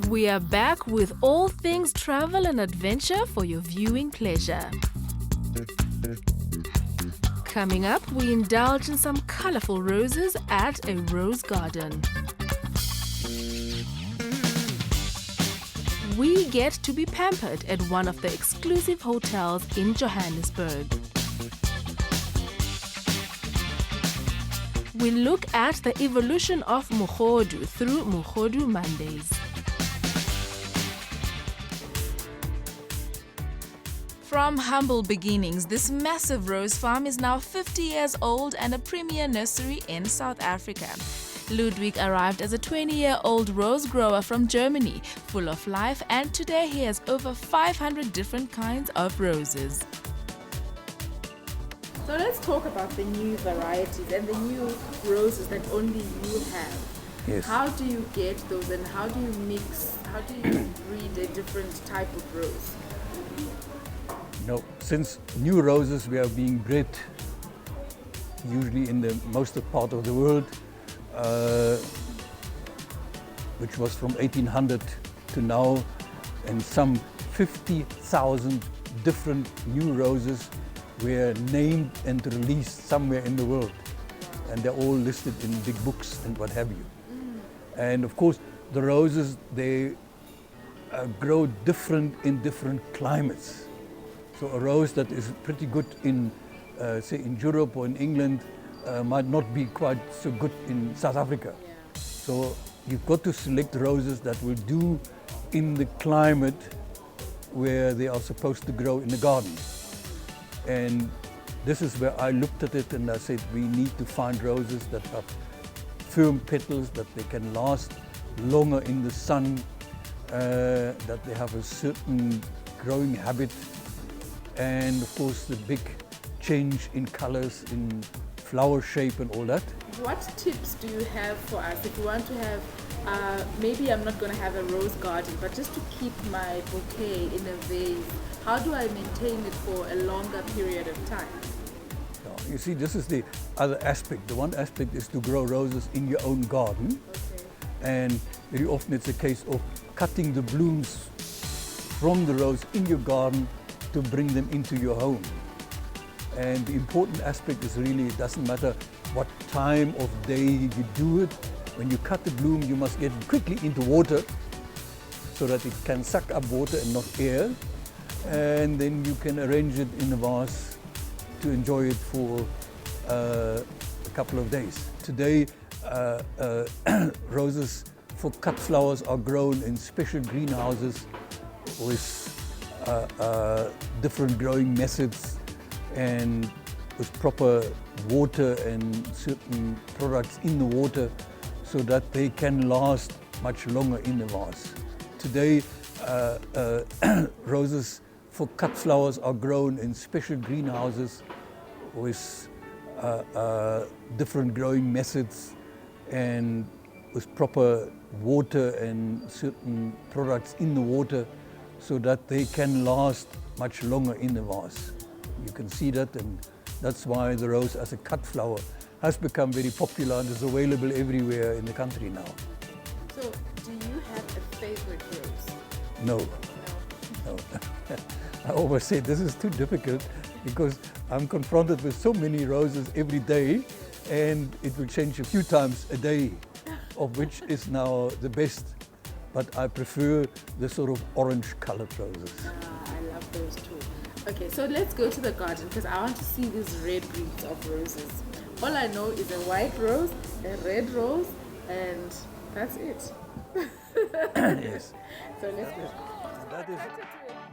We are back with all things travel and adventure for your viewing pleasure. Coming up, we indulge in some colorful roses at a rose garden. We get to be pampered at one of the exclusive hotels in Johannesburg. We look at the evolution of Mojo through Mojo Mondays. From humble beginnings, this massive rose farm is now 50 years old and a premier nursery in South Africa. Ludwig arrived as a 20-year-old rose grower from Germany, full of life, and today he has over 500 different kinds of roses. So let's talk about the new varieties and the new roses that only you have. Yes. How do you get those and how do you mix, how do you breed a different type of rose? No, since new roses were being bred usually in the most of part of the world, which was from 1800 to now, and some 50,000 different new roses were named and released somewhere in the world, and they're all listed in big books and what have you. And of course the roses, they grow different in different climates. So a rose that is pretty good in, say, in Europe or in England might not be quite so good in South Africa. Yeah. So you've got to select roses that will do in the climate where they are supposed to grow in the garden. And this is where I looked at it and I said, we need to find roses that have firm petals, that they can last longer in the sun, that they have a certain growing habit, and of course the big change in colors, in flower shape and all that. What tips do you have for us if you want to have, maybe I'm not going to have a rose garden, but just to keep my bouquet in a vase, how do I maintain it for a longer period of time? You see, this is the other aspect. The one aspect is to grow roses in your own garden. Okay. And very often it's a case of cutting the blooms from the rose in your garden to bring them into your home. And the important aspect is really, it doesn't matter what time of day you do it. When you cut the bloom, you must get it quickly into water so that it can suck up water and not air. And then you can arrange it in a vase to enjoy it for a couple of days. Today, roses for cut flowers are grown in special greenhouses with different growing methods and with proper water and certain products in the water so that they can last much longer in the vase. Today, roses for cut flowers are grown in special greenhouses with different growing methods and with proper water and certain products in the water so that they can last much longer in the vase. You can see that, and that's why the rose as a cut flower has become very popular and is available everywhere in the country now. So, do you have a favorite rose? No. No. No. I always say this is too difficult because I'm confronted with so many roses every day, and it will change a few times a day, of which is now the best. But I prefer the sort of orange colored roses. I love those too. Okay, so let's go to the garden because I want to see these red breeds of roses. All I know is a white rose, a red rose, and that's it. Yes. So let's go. That is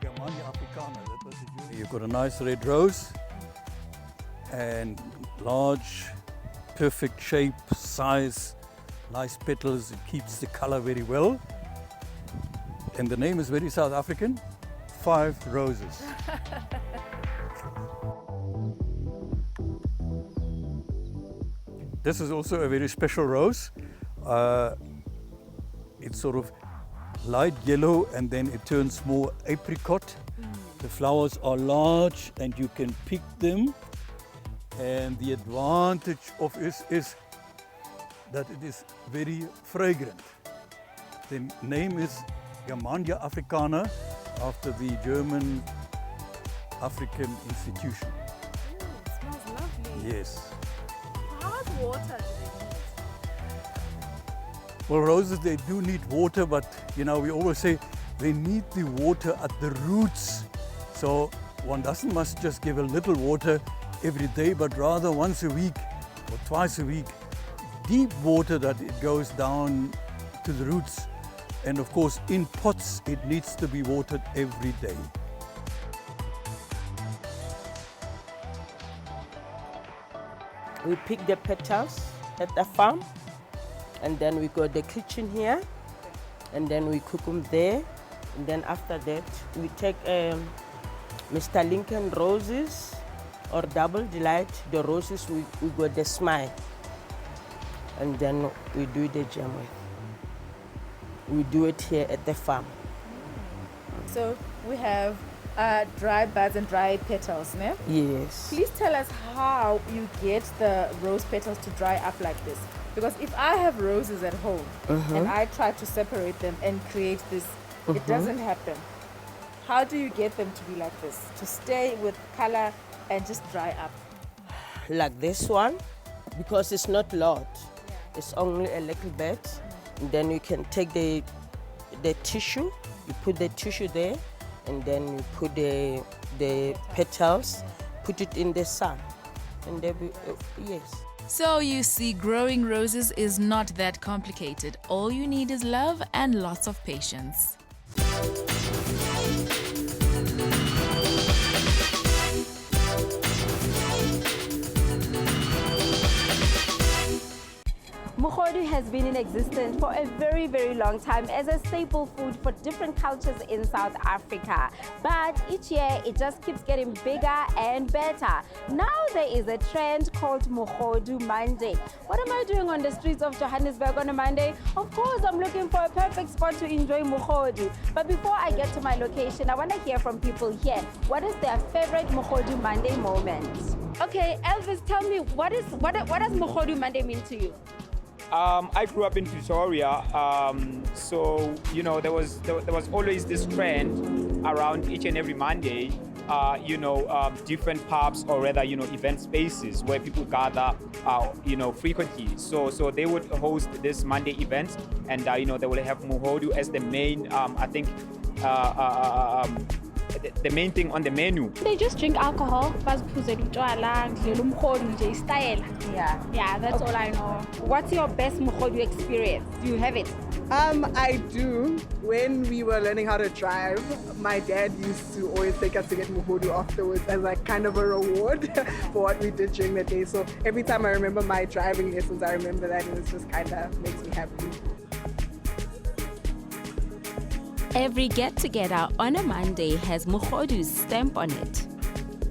Germania Africana. That was it. You've got a nice red rose and large, perfect shape, size, nice petals. It keeps the color very well. And the name is very South African, 5 roses. This is also a very special rose. It's sort of light yellow and then it turns more apricot. The flowers are large and you can pick them. And the advantage of it is that it is very fragrant. The name is Germania Africana, after the German African institution. It smells lovely. Yes. How much water do they need? Well, roses, they do need water, but you know, we always say they need the water at the roots. So one must just give a little water every day, but rather once a week or twice a week, deep water that it goes down to the roots. And of course, in pots, it needs to be watered every day. We pick the petals at the farm, and then we go to the kitchen here, and then we cook them there. And then after that, we take Mr. Lincoln roses or double delight. The roses we go the smile, and then we do the jam with. We do it here at the farm. So we have dry buds and dry petals, ne? Yes. Please tell us how you get the rose petals to dry up like this. Because if I have roses at home and I try to separate them and create this, it doesn't happen. How do you get them to be like this? To stay with color and just dry up? Like this one, because it's not lot. It's only a little bit. And then you can take the tissue, you put the tissue there, and then you put the petals, put it in the sun, and they be, yes. So you see, growing roses is not that complicated. All you need is love and lots of patience. Mogodu has been in existence for a very, very long time as a staple food for different cultures in South Africa. But each year, it just keeps getting bigger and better. Now there is a trend called Mojo Monday. What am I doing on the streets of Johannesburg on a Monday? Of course, I'm looking for a perfect spot to enjoy Mojo. But before I get to my location, I want to hear from people here. What is their favorite Mojo Monday moment? Okay, Elvis, tell me, what does Mojo Monday mean to you? I grew up in Pretoria, so you know there was always this trend around each and every Monday. Different pubs or rather event spaces where people gather frequently. So they would host this Monday event, and they will have Mojo as the main the main thing on the menu. They just drink alcohol. Yeah, that's all I know. What's your best Mojo experience? Do you have it? I do. When we were learning how to drive, my dad used to always take us to get Mojo afterwards as like kind of a reward for what we did during the day. So every time I remember my driving lessons, I remember that, and it just kind of makes me happy. Every get-together on a Monday has Mogodu's stamp on it.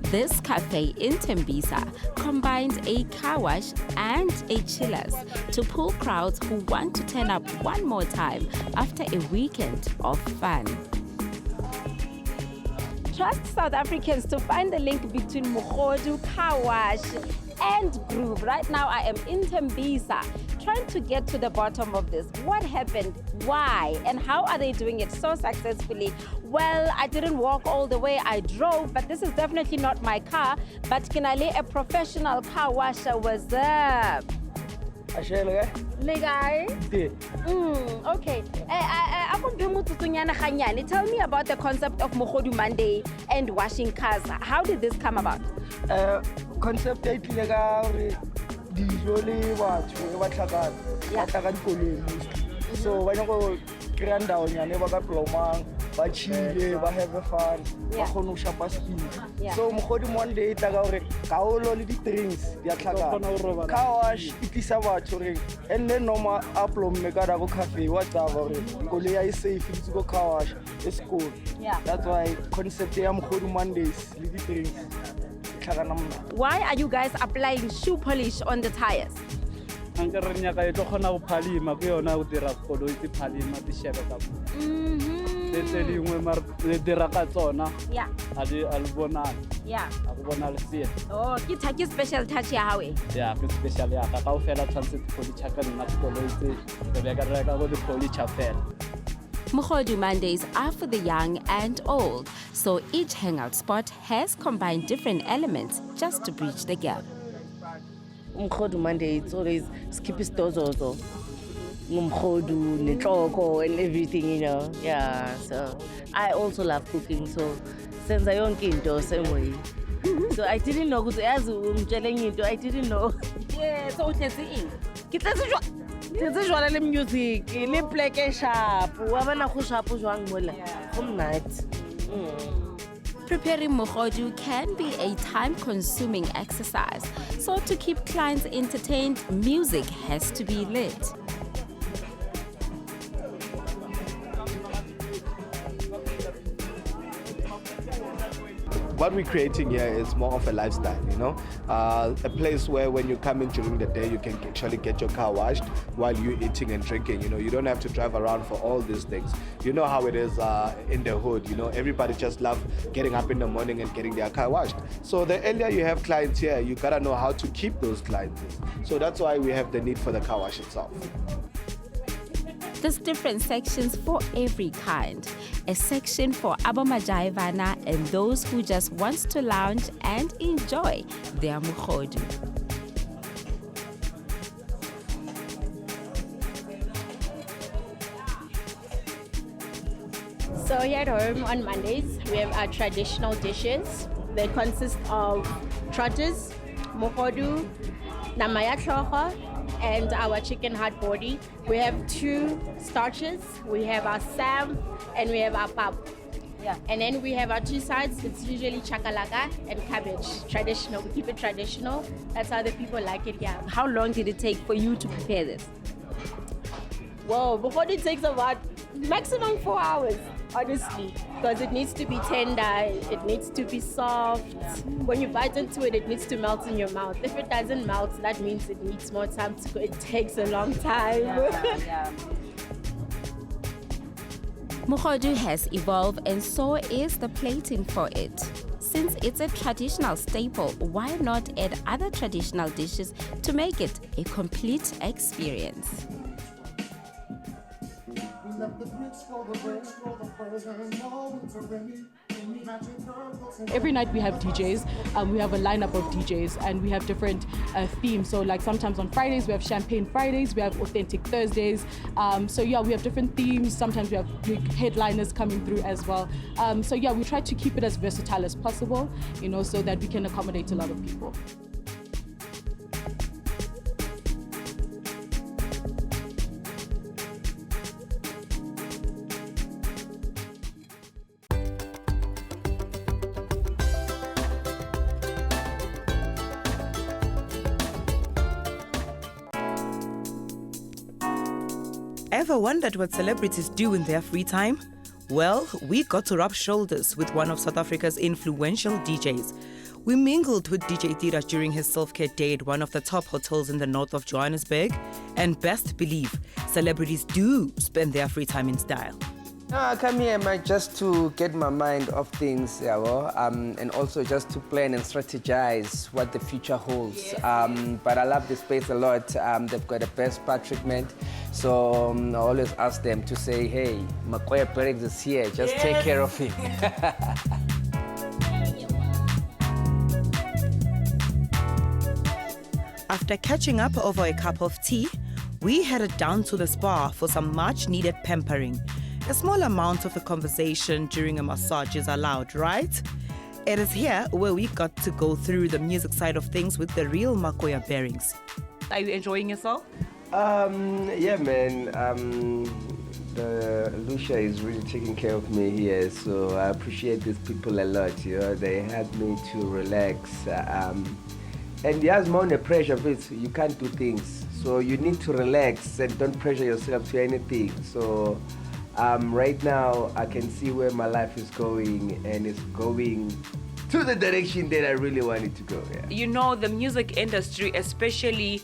This cafe in Tembisa combines a car wash and a chillers to pull crowds who want to turn up one more time after a weekend of fun. Trust South Africans to find the link between Mojo, car wash, and groove. Right now I am in Tembisa, trying to get to the bottom of this. What happened? Why? And how are they doing it so successfully? Well, I didn't walk all the way, I drove, but this is definitely not my car. But Kinale, a professional car washer, was up. Okay. Tell me about the concept of Mojo Monday and washing cars. How did this come about? Concept e tlile ka hore dijo le batho ba tlhakana ba tla ka dikoloi so ba nyako kry-a ndaonyane ba ka plomang ba chile ba have fun ba kgone ho shapa speed so Mojo Monday e tla ka hore kaolo le di-drinks di a tlhakana car wash e tlisa batho hore and then noma a plomme ka da go cafe wa tsaba hore koloi ya e safe ditse go car wash is cool. That's why concept ya Mojo Mondays le di-drinks. Why are you guys applying shoe polish on the tires? Yeah. Oh, it's special touch ya we. Yeah, special ya. Ka fela transit polish ka nna koloi tse be ka reka go di polish fela. Mojo Mondays are for the young and old, so each hangout spot has combined different elements just to bridge the gap. Mojo Monday, it's always skip stozozo, Mojo netloko and everything, you know. Yeah, so I also love cooking, so since I don't into same way. So I didn't know as I didn't know. Yeah, so it's in. The music, le play sharp. Wabana go sharp jwang mola. Come night. Preparing mojodu can be a time-consuming exercise, so to keep clients entertained, music has to be lit. What we're creating here is more of a lifestyle, you know, a place where when you come in during the day, you can actually get your car washed while you're eating and drinking. You know, you don't have to drive around for all these things. You know how it is in the hood, you know, everybody just love getting up in the morning and getting their car washed. So the earlier you have clients here, you gotta know how to keep those clients. So that's why we have the need for the car wash itself. There's different sections for every kind. A section for Abamajaivana and those who just want to lounge and enjoy their mojodu. So here at home on Mondays, we have our traditional dishes. They consist of trotters, mojodu, namaya tlhogo, and our chicken hard body. We have 2 starches. We have our sam and we have our pap. Yeah. And then we have our 2 sides. It's usually chakalaka and cabbage. Traditional. We keep it traditional. That's how the people like it. Yeah. How long did it take for you to prepare this? Whoa, before it takes about maximum 4 hours, honestly, because it needs to be tender, it needs to be soft. When you bite into it, it needs to melt in your mouth. If it doesn't melt, that means it needs more time to go. It takes a long time. Yeah. Mojodu has evolved and so is the plating for it. Since it's a traditional staple, why not add other traditional dishes to make it a complete experience? Every night we have DJs, we have a lineup of DJs and we have different themes. So like sometimes on Fridays we have Champagne Fridays, we have Authentic Thursdays. So yeah, we have different themes. Sometimes we have big headliners coming through as well. So yeah, we try to keep it as versatile as possible, you know, so that we can accommodate a lot of people. Ever wondered what celebrities do in their free time? Well, we got to rub shoulders with one of South Africa's influential DJs. We mingled with DJ Tira during his self-care day at one of the top hotels in the north of Johannesburg. And best believe, celebrities do spend their free time in style. I come here, man, just to get my mind off things, and also just to plan and strategize what the future holds. But I love the space a lot. They've got the best spa treatment, so I always ask them to say, hey, Makoya Perez is here, just take care of him. After catching up over a cup of tea, we headed down to the spa for some much-needed pampering. A small amount of a conversation during a massage is allowed, right? It is here where we got to go through the music side of things with the real Makoya bearings. Are you enjoying yourself? Yeah, man. Lucia is really taking care of me here, so I appreciate these people a lot. You know, they help me to relax. And there's more the pressure of it. You can't do things, so you need to relax and don't pressure yourself to anything. So. Right now, I can see where my life is going, and it's going to the direction that I really want it to go. Yeah. You know, the music industry, especially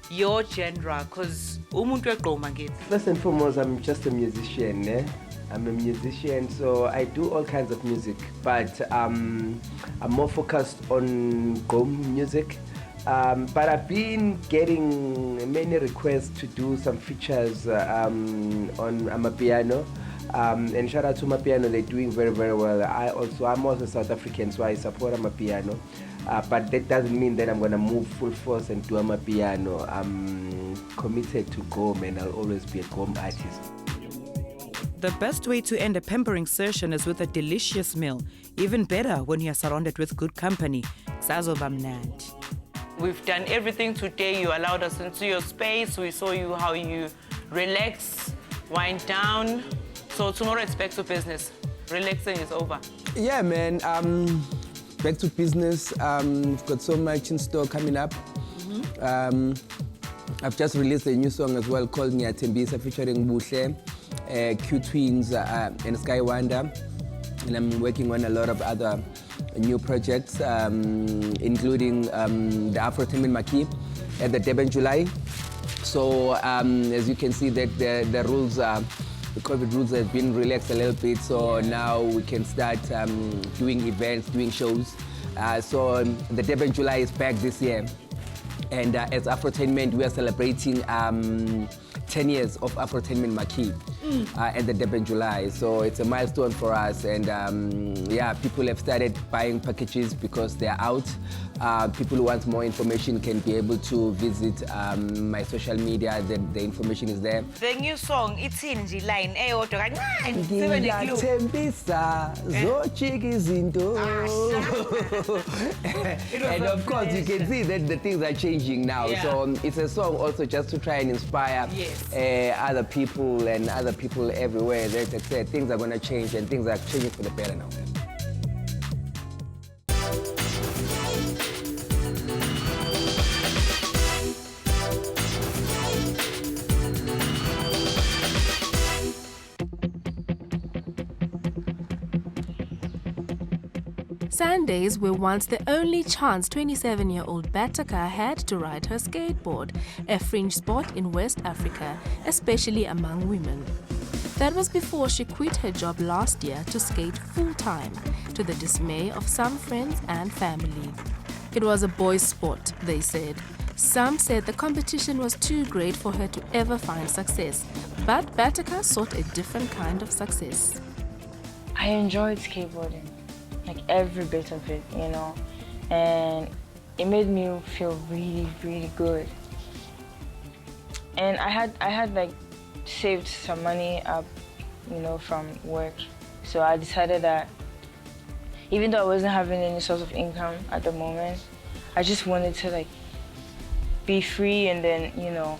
your genre, because first and foremost, I'm just a musician. I'm a musician, so I do all kinds of music, but I'm more focused on gqom music. But I've been getting many requests to do some features on Amapiano. And shout out to Amapiano, they're doing very, very well. I'm also South African, so I support Amapiano. But that doesn't mean that I'm going to move full force and do Amapiano. I'm committed to GOM, and I'll always be a GOM artist. The best way to end a pampering session is with a delicious meal. Even better when you are surrounded with good company. Sazoba mnandi. We've done everything today. You allowed us into your space. We saw you how you relax, wind down. So tomorrow it's back to business. Relaxing is over. Yeah, man. Back to business. We've got so much in store coming up. I've just released a new song as well called Nyatembisa featuring Buhle, Q Twins, and Sky Wonder. And I'm working on a lot of other new projects, including the Afro-Tainment Marquee at the Durban July. So as you can see, that the rules the COVID rules have been relaxed a little bit, so now we can start doing events, doing shows. So the Durban July is back this year. And as Afrotainment, we are celebrating 10 years of Afrotainment Marquee at the Durban July. So it's a milestone for us. And yeah, people have started buying packages because they're out. People who want more information can be able to visit my social media. The information is there. The new song, it's in the line. And of course, you can see that the things are changing now. Yeah. So it's a song also just to try and inspire other people and other people everywhere. That things are going to change, and things are changing for the better now. Sundays were once the only chance 27-year-old Bataka had to ride her skateboard, a fringe sport in West Africa, especially among women. That was before she quit her job last year to skate full-time, to the dismay of some friends and family. It was a boys' sport, they said. Some said the competition was too great for her to ever find success, but Bataka sought a different kind of success. I enjoyed skateboarding. Like every bit of it, you know, and it made me feel really, really good. And I had like saved some money up, you know, from work. So I decided that even though I wasn't having any source of income at the moment, I just wanted to like be free and then, you know,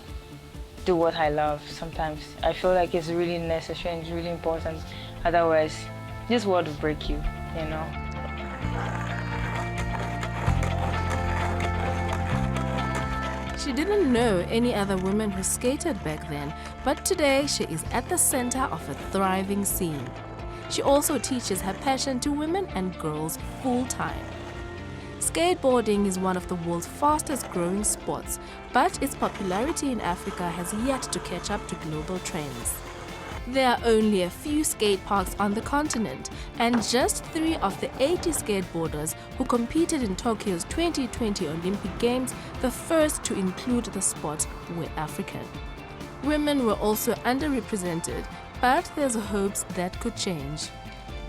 do what I love. Sometimes I feel like it's really necessary and it's really important. Otherwise, this world will break you. You know. She didn't know any other women who skated back then, but today she is at the center of a thriving scene. She also teaches her passion to women and girls full-time. Skateboarding is one of the world's fastest growing sports, but its popularity in Africa has yet to catch up to global trends. There are only a few skate parks on the continent, and just 3 of the 80 skateboarders who competed in Tokyo's 2020 Olympic Games, the first to include the sport, were African. Women were also underrepresented, but there's hopes that could change.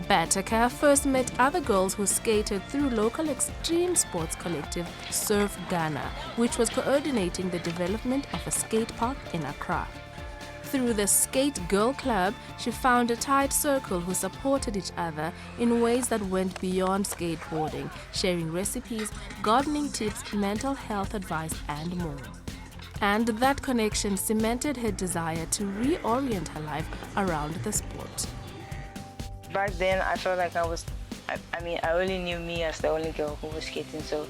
Bataka first met other girls who skated through local extreme sports collective Surf Ghana, which was coordinating the development of a skate park in Accra. Through the Skate Girl Club, she found a tight circle who supported each other in ways that went beyond skateboarding, sharing recipes, gardening tips, mental health advice, and more. And that connection cemented her desire to reorient her life around the sport. Back then, I felt like I mean, I only knew me as the only girl who was skating, so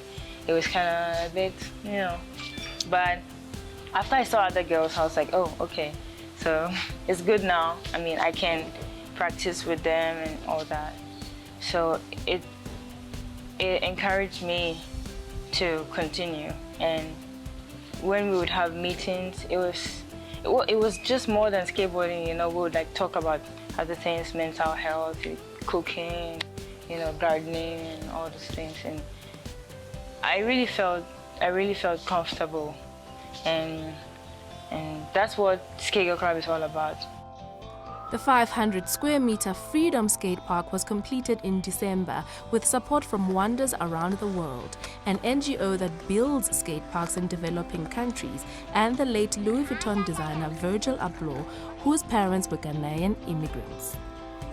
it was kind of a bit, you know. But after I saw other girls, I was like, oh, okay. So it's good now. I mean, I can practice with them and all that. So it encouraged me to continue. And when we would have meetings, it was just more than skateboarding. You know, we would like talk about other things, mental health, cooking, you know, gardening, and all those things. And I really felt comfortable. And that's what Skate Girl Club is all about. The 500 square meter Freedom Skate Park was completed in December with support from Wonders Around the World, an NGO that builds skate parks in developing countries, and the late Louis Vuitton designer Virgil Abloh, whose parents were Ghanaian immigrants.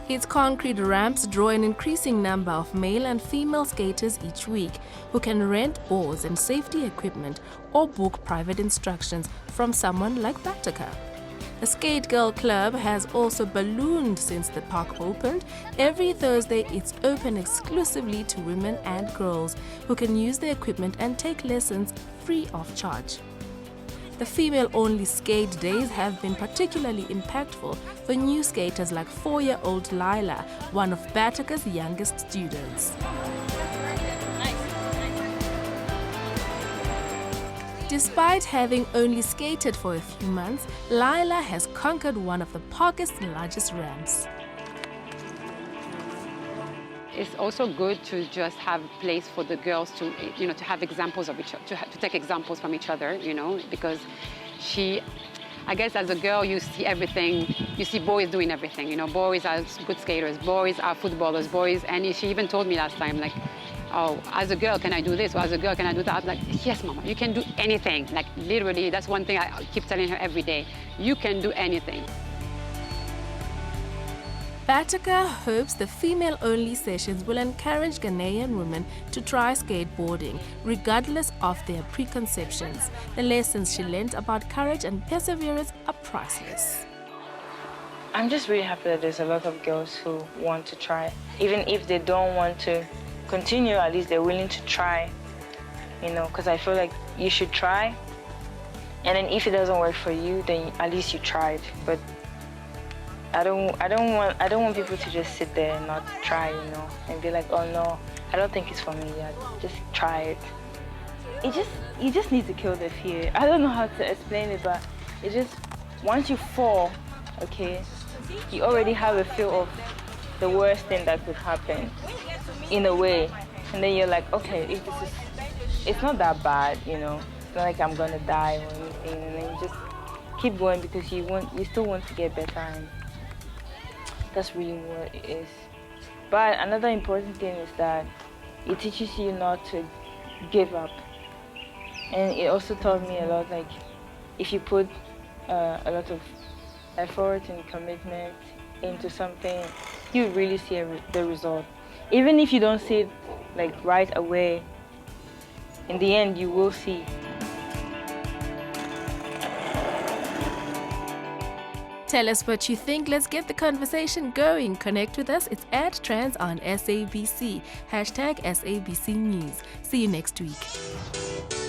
Its concrete ramps draw an increasing number of male and female skaters each week who can rent boards and safety equipment or book private instructions from someone like Batika. The Skate Girl Club has also ballooned since the park opened. Every Thursday, it's open exclusively to women and girls who can use the equipment and take lessons free of charge. The female-only skate days have been particularly impactful for new skaters like 4-year-old Lila, one of Batika's youngest students. Despite having only skated for a few months, Lila has conquered one of the park's largest ramps. It's also good to just have a place for the girls to, to have examples of each other, to take examples from each other, because I guess as a girl, you see everything. You see boys doing everything, boys are good skaters, boys are footballers, boys, and she even told me last time, like, oh, as a girl, can I do this? Or as a girl, can I do that? I'm like, yes, Mama, you can do anything. Like, literally, that's one thing I keep telling her every day. You can do anything. Batika hopes the female-only sessions will encourage Ghanaian women to try skateboarding, regardless of their preconceptions. The lessons she learned about courage and perseverance are priceless. I'm just really happy that there's a lot of girls who want to try. Even if they don't want to continue, at least they're willing to try, because I feel like you should try. And then if it doesn't work for you, then at least you tried. But I don't want people to just sit there and not try, and be like, oh no, I don't think it's for me yet. Just try it. You just need to kill the fear. I don't know how to explain it, but it just, once you fall, okay, you already have a feel of the worst thing that could happen, in a way. And then you're like, okay, it's not that bad, It's not like I'm gonna die or anything. And then you just keep going because you still want to get better. And that's really what it is. But another important thing is that it teaches you not to give up. And it also taught me a lot, like, if you put a lot of effort and commitment into something, you really see the result. Even if you don't see it like right away, in the end you will see. Tell us what you think. Let's get the conversation going. Connect with us. It's at Trendz on SABC. #SABC News. See you next week.